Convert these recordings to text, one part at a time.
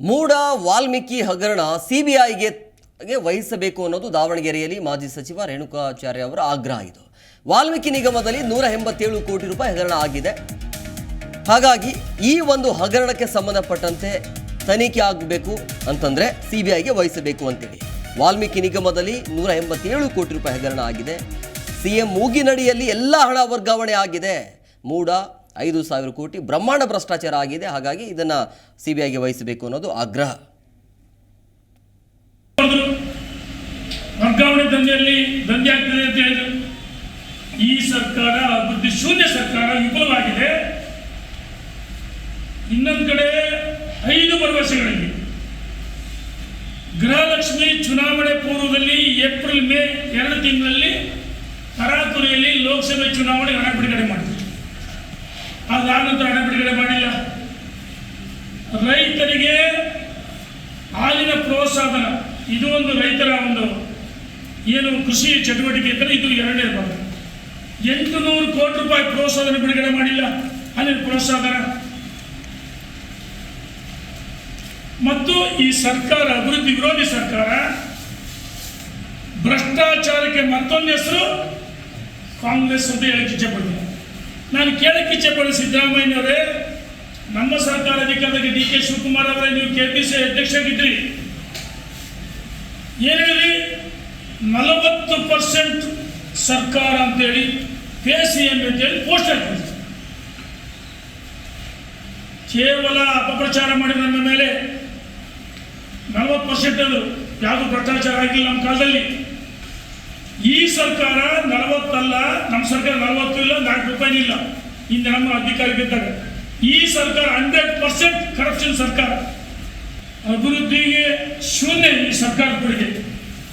ಮೂಡ ವಾಲ್ಮೀಕಿ ಹಗರಣ ಸಿಬಿಐಗೆ ವಹಿಸಬೇಕು ಅನ್ನೋದು ದಾವಣಗೆರೆಯಲ್ಲಿ ಮಾಜಿ ಸಚಿವ ರೇಣುಕಾಚಾರ್ಯ ಅವರ ಆಗ್ರಹ. ಇದು ವಾಲ್ಮೀಕಿ ನಿಗಮದಲ್ಲಿ 187 ಕೋಟಿ ರೂಪಾಯಿ ಹಗರಣ ಆಗಿದೆ. ಹಾಗಾಗಿ ಈ ಒಂದು ಹಗರಣಕ್ಕೆ ಸಂಬಂಧಪಟ್ಟಂತೆ ತನಿಖೆ ಆಗಬೇಕು ಅಂತಂದ್ರೆ ಸಿಬಿಐಗೆ ವಹಿಸಬೇಕು ಅಂತೇಳಿ ವಾಲ್ಮೀಕಿ ನಿಗಮದಲ್ಲಿ 187 ಕೋಟಿ ರೂಪಾಯಿ ಹಗರಣ ಆಗಿದೆ. ಸಿಎಂ ಮೂಗಿನಡಿಯಲ್ಲಿ ಎಲ್ಲ ಹಣ ವರ್ಗಾವಣೆ ಆಗಿದೆ. ಮೂಡ 5,000 ಕೋಟಿ ಬ್ರಹ್ಮಾಂಡ ಭ್ರಷ್ಟಾಚಾರ ಆಗಿದೆ. ಹಾಗಾಗಿ ಇದನ್ನ ಸಿಬಿಐಗೆ ವಹಿಸಬೇಕು ಅನ್ನೋದು ಆಗ್ರಹ. ವರ್ಗಾವಣೆ ದಂಧೆಯಲ್ಲಿ ದಂಧೆ ಆಗ್ತದೆ ಅಂತ ಹೇಳಿದ್ರು. ಈ ಸರ್ಕಾರ ಅಭಿವೃದ್ಧಿ ಶೂನ್ಯ ಸರ್ಕಾರ, ವಿಫಲವಾಗಿದೆ. ಇನ್ನೊಂದು ಕಡೆ 5 ಭರವಸೆಗಳಲ್ಲಿ ಗೃಹಲಕ್ಷ್ಮಿ ಚುನಾವಣೆ ಪೂರ್ವದಲ್ಲಿ ಏಪ್ರಿಲ್ ಮೇ 2 ತಿಂಗಳಲ್ಲಿ ತರಾತುರಿಯಲ್ಲಿ ಲೋಕಸಭೆ ಚುನಾವಣೆ ಹಣ ಬಿಡುಗಡೆ ಮಾಡಿದ್ರು. ಅದಾದ ನಂತರ ಹಣ ಬಿಡುಗಡೆ ಮಾಡಿಲ್ಲ. ರೈತರಿಗೆ ಹಾಲಿನ ಪ್ರೋತ್ಸಾಹನ, ಇದು ಒಂದು ರೈತರ ಒಂದು ಏನು ಕೃಷಿ ಚಟುವಟಿಕೆ ಇದ್ದರೆ ಇದು 2ನೇ ಭಾಗ. 800 ಕೋಟಿ ರೂಪಾಯಿ ಪ್ರೋತ್ಸಾಹನ ಬಿಡುಗಡೆ ಮಾಡಿಲ್ಲ. ಹಾಲಿನ ಪ್ರೋತ್ಸಾಹನ ಮತ್ತು ಈ ಸರ್ಕಾರ ಅಭಿವೃದ್ಧಿ ವಿರೋಧಿ ಸರ್ಕಾರ, ಭ್ರಷ್ಟಾಚಾರಕ್ಕೆ ಮತ್ತೊಂದು ಹೆಸರು ಕಾಂಗ್ರೆಸ್ ಅಂತ ಹೇಳಕ್ಕೆ ಇಚ್ಛೆ ಪಡ್ತೀನಿ. ನಾನು ಕೇಳಕ್ಕೆ ಇಚ್ಛೆ ಪಡ ಸಿದ್ದರಾಮಯ್ಯನವರೇ, ನಮ್ಮ ಸರ್ಕಾರ ಅಧಿಕಾರದಲ್ಲಿ ಡಿ ಕೆ ಶಿವಕುಮಾರ್ ಅವರೇ ನೀವು ಕೆಪಿಸಿ ಅಧ್ಯಕ್ಷರಾಗಿದ್ರಿ, ಏನು ಹೇಳಿ 40% ಸರ್ಕಾರ ಅಂತೇಳಿ KCM ಅಂತೇಳಿ ಪೋಸ್ಟರ್ ಹಾಕಿದ್ರು. ಕೇವಲ ಅಪಪ್ರಚಾರ ಮಾಡಿ ನನ್ನ ಮೇಲೆ 40% ಅದು ಯಾವುದು ಭ್ರಷ್ಟಾಚಾರ ಆಗಿಲ್ಲ ನಮ್ಮ ಕಾಲದಲ್ಲಿ. ಈ ಸರ್ಕಾರ 40 ಅಲ್ಲ, ನಮ್ಮ ಸರ್ಕಾರ 40 ಇಲ್ಲ, 4 ರೂಪಾಯಿ ಇಲ್ಲ. ಇಂದು ನಮ್ಮ ಅಧಿಕಾರಕ್ಕಿದ್ದಾಗ ಈ ಸರ್ಕಾರ 100% ಕರಪ್ಷನ್ ಸರ್ಕಾರ, ಅಭಿವೃದ್ಧಿಗೆ ಶೂನ್ಯ ಈ ಸರ್ಕಾರದ ಕೊಡುಗೆ.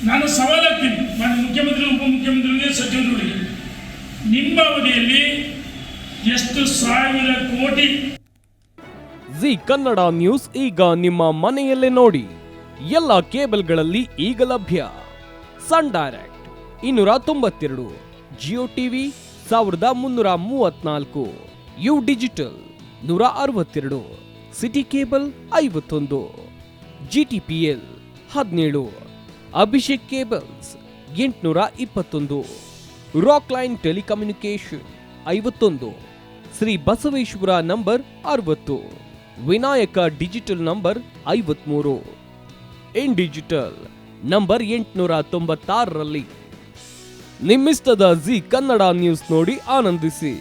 ನಾನು ಸವಾಲಾಗ್ತೀನಿ ನಾನು ಮುಖ್ಯಮಂತ್ರಿ ಉಪಮುಖ್ಯಮಂತ್ರಿಗೆ ಸಚಿವರುಗಳಿಗೆ, ನಿಮ್ಮ ಅವಧಿಯಲ್ಲಿ ಎಷ್ಟು ಸಾವಿರ ಕೋಟಿ. ಜಿ ಕನ್ನಡ ನ್ಯೂಸ್ ಈಗ ನಿಮ್ಮ ಮನೆಯಲ್ಲೇ ನೋಡಿ. ಎಲ್ಲ ಕೇಬಲ್ಗಳಲ್ಲಿ ಈಗ ಲಭ್ಯ. Sun Direct 292, Jio TV 1334, U digital 162, city cable 51, GTPL 17, Abhishek cables 821, Rock Line telecommunication 51, Shri Basaveshwara number 60, Vinayaka digital number 53, in digital number 896ರಲ್ಲಿ. ನಿಮ್ಮಿಸ್ತದ ಜಿ ಕನ್ನಡ ನ್ಯೂಸ್ ನೋಡಿ ಆನಂದಿಸಿ.